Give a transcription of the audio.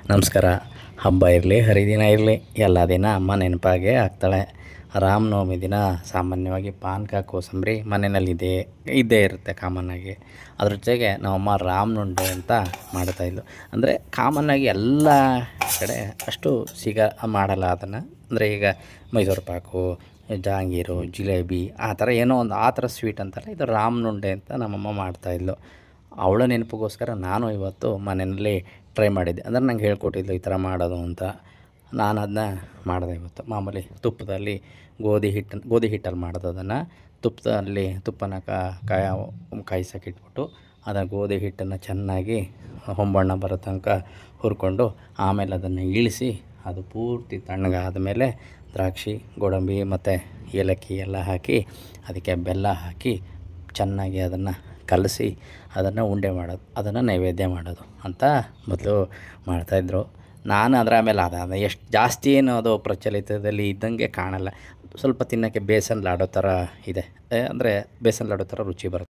ನಮಸ್ಕಾರ. ಹಬ್ಬ ಇರಲಿ ಹರಿದಿನ ಇರಲಿ ಎಲ್ಲ ದಿನ ಅಮ್ಮ ನೆನಪಾಗೇ ಆಗ್ತಾಳೆ. ರಾಮನವಮಿ ದಿನ ಸಾಮಾನ್ಯವಾಗಿ ಪಾನಕ ಕೋಸಂಬರಿ ಮನೆಯಲ್ಲಿ ಇದ್ದೇ ಇರುತ್ತೆ ಕಾಮನ್ನಾಗಿ. ಅದ್ರ ಜೊತೆಗೆ ನಮ್ಮಮ್ಮ ರಾಮನುಂಡೆ ಅಂತ ಮಾಡ್ತಾಯಿದ್ಲು. ಅಂದರೆ ಕಾಮನ್ನಾಗಿ ಎಲ್ಲ ಕಡೆ ಅಷ್ಟು ಮಾಡಲ್ಲ ಅದನ್ನು. ಅಂದರೆ ಈಗ ಮೈಸೂರು ಪಾಕು, ಜಾಂಗೀರು, ಜಿಲೇಬಿ ಆ ಥರ ಏನೋ ಒಂದು ಆ ಥರ ಸ್ವೀಟ್ ಅಂತಾರೆ. ಇದು ರಾಮನುಂಡೆ ಅಂತ ನಮ್ಮಮ್ಮ ಮಾಡ್ತಾಯಿದ್ಲು. ಅವಳ ನೆನಪಿಗೋಸ್ಕರ ನಾನು ಇವತ್ತು ಮನೆಯಲ್ಲಿ ಟ್ರೈ ಮಾಡಿದ್ದೆ. ಅಂದರೆ ನಂಗೆ ಹೇಳ್ಕೊಟ್ಟಿದ್ಲು ಈ ಥರ ಮಾಡೋದು ಅಂತ. ನಾನು ಅದನ್ನ ಮಾಡಿದೆ ಇವತ್ತು. ಮಾಮೂಲಿ ತುಪ್ಪದಲ್ಲಿ ಗೋಧಿ ಹಿಟ್ಟಲ್ಲಿ ಮಾಡೋದು ಅದನ್ನು. ತುಪ್ಪನ ಕಾಯಿಸೋಕ್ಕಿಟ್ಬಿಟ್ಟು ಅದನ್ನು ಗೋಧಿ ಹಿಟ್ಟನ್ನು ಚೆನ್ನಾಗಿ ಹೊಂಬಣ್ಣ ಬರೋ ತನಕ ಹುರ್ಕೊಂಡು ಆಮೇಲೆ ಅದನ್ನು ಇಳಿಸಿ ಅದು ಪೂರ್ತಿ ತಣ್ಣಗಾದ ಮೇಲೆ ದ್ರಾಕ್ಷಿ, ಗೋಡಂಬಿ ಮತ್ತು ಏಲಕ್ಕಿ ಎಲ್ಲ ಹಾಕಿ ಅದಕ್ಕೆ ಬೆಲ್ಲ ಹಾಕಿ ಚೆನ್ನಾಗಿ ಅದನ್ನು ಕಲಸಿ ಅದನ್ನು ಉಂಡೆ ಮಾಡೋದು, ಅದನ್ನು ನೈವೇದ್ಯ ಮಾಡೋದು ಅಂತ ಮೊದಲು ಮಾಡ್ತಾಯಿದ್ರು. ನಾನು ಅದರ ಆಮೇಲೆ ಎಷ್ಟು ಜಾಸ್ತಿ ಏನು ಅದು ಪ್ರಚಲಿತದಲ್ಲಿ ಇದ್ದಂಗೆ ಕಾಣಲ್ಲ. ಸ್ವಲ್ಪ ತಿನ್ನೋಕ್ಕೆ ಬೇಸನ್ ಲಾಡೋ ಥರ ಇದೆ. ಅಂದರೆ ಬೇಸನ್ ಲಾಡೋ ಥರ ರುಚಿ ಬರುತ್ತೆ.